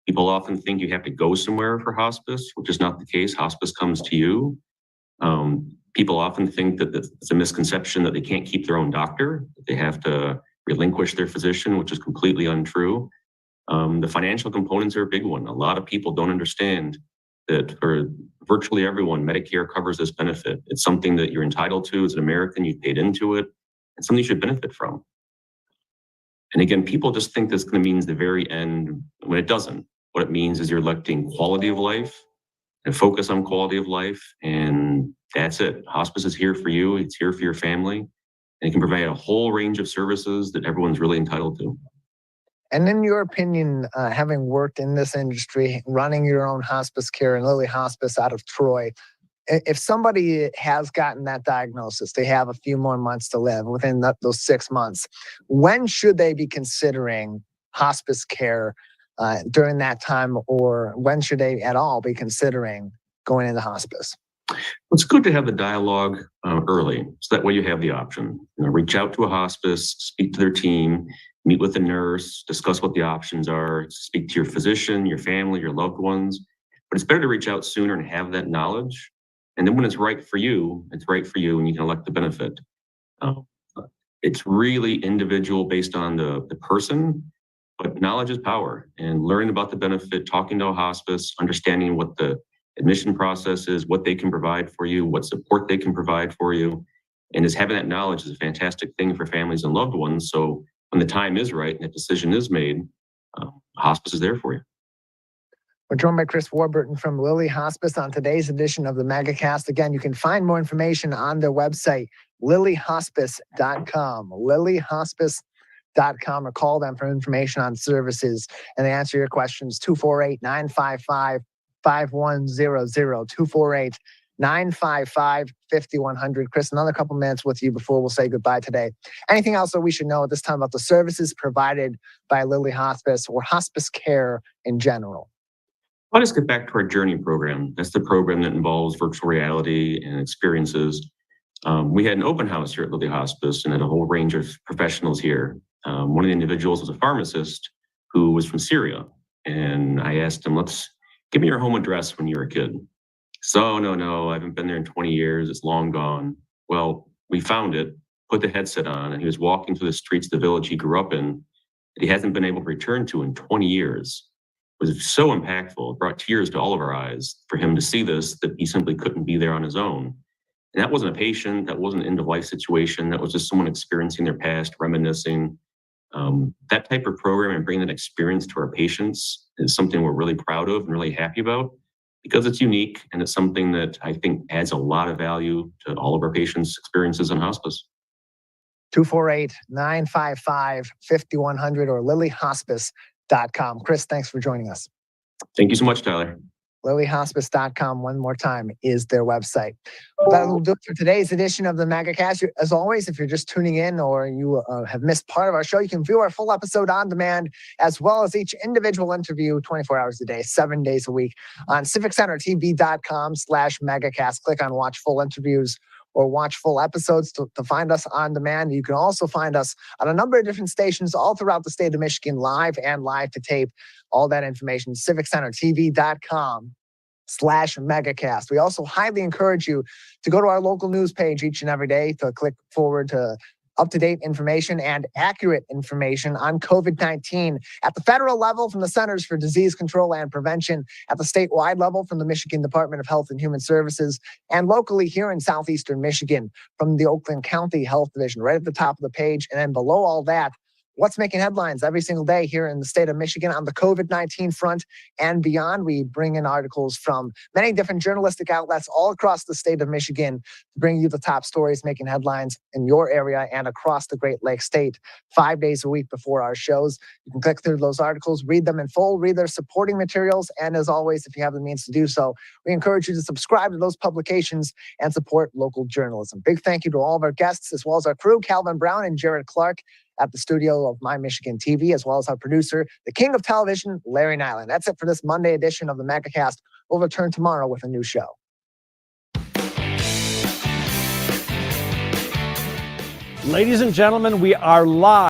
People often think you have to go somewhere for hospice, which is not the case. Hospice comes to you. People often think that it's a misconception that they can't keep their own doctor, that they have to relinquish their physician, which is completely untrue. The financial components are a big one. A lot of people don't understand that for virtually everyone, Medicare covers this benefit. It's something that you're entitled to as an American. You paid into it. It's something you should benefit from. And again, people just think this kind of means the very end when it doesn't. What it means is you're electing quality of life and focus on quality of life. And that's it. Hospice is here for you. It's here for your family. And it can provide a whole range of services that everyone's really entitled to. And in your opinion, having worked in this industry, running your own hospice care and Lily Hospice out of Troy, if somebody has gotten that diagnosis, they have a few more months to live within those 6 months, when should they be considering hospice care during that time, or when should they at all be considering going into hospice? It's good to have the dialogue early, so that way you have the option. Reach out to a hospice, speak to their team, meet with a nurse, discuss what the options are, speak to your physician, your family, your loved ones. But it's better to reach out sooner and have that knowledge. And then when it's right for you, it's right for you and you can elect the benefit. It's really individual based on the person, but knowledge is power. And learning about the benefit, talking to a hospice, understanding what the admission process is, what they can provide for you, what support they can provide for you. And just having that knowledge is a fantastic thing for families and loved ones. So when the time is right and the decision is made, hospice is there for you. We're joined by Chris Warburton from Lily Hospice on today's edition of the Megacast. Again, you can find more information on their website, lilyhospice.com, lilyhospice.com, or call them for information on services, and they answer your questions, 248-955-5100, 248-955-5100. Chris, another couple minutes with you before we'll say goodbye today. Anything else that we should know at this time about the services provided by Lily Hospice or hospice care in general? I'll just get back to our Journey program. That's the program that involves virtual reality and experiences. We had an open house here at Lily Hospice and had a whole range of professionals here. One of the individuals was a pharmacist who was from Syria. And I asked him, give me your home address when you were a kid. So, no, I haven't been there in 20 years. It's long gone. Well, we found it, put the headset on, and he was walking through the streets of the village he grew up in that he hasn't been able to return to in 20 years. It was so impactful. It brought tears to all of our eyes for him to see this, that he simply couldn't be there on his own. And that wasn't a patient. That wasn't an end-of-life situation. That was just someone experiencing their past, reminiscing. That type of program and bringing that experience to our patients is something we're really proud of and really happy about because it's unique and it's something that I think adds a lot of value to all of our patients' experiences in hospice. 248-955-5100 or lilyhospice.com. Chris, thanks for joining us. Thank you so much, Tyler. lilyhospice.com, one more time, is their website. That will do it for today's edition of the Megacast. As always, if you're just tuning in or you have missed part of our show, you can view our full episode on demand, as well as each individual interview 24 hours a day, 7 days a week on civiccentertv.com/megacast. Click on watch full interviews or watch full episodes to find us on demand. You can also find us on a number of different stations all throughout the state of Michigan, live and live to tape. All that information, civiccentertv.com/megacast. We also highly encourage you to go to our local news page each and every day to click forward to up-to-date information and accurate information on COVID-19 at the federal level from the Centers for Disease Control and Prevention, at the statewide level from the Michigan Department of Health and Human Services, and locally here in southeastern Michigan from the Oakland County Health Division, right at the top of the page. And then below all that, what's making headlines every single day here in the state of Michigan on the COVID-19 front and beyond. We bring in articles from many different journalistic outlets all across the state of Michigan to bring you the top stories making headlines in your area and across the Great Lakes state 5 days a week before our shows. You can click through those articles, read them in full, read their supporting materials, and as always, if you have the means to do so, we encourage you to subscribe to those publications and support local journalism. Big thank you to all of our guests, as well as our crew, Calvin Brown and Jared Clark, at the studio of My Michigan TV, as well as our producer, the king of television, Larry Nyland. That's it for this Monday edition of the Megacast. We'll return tomorrow with a new show. Ladies and gentlemen, we are live.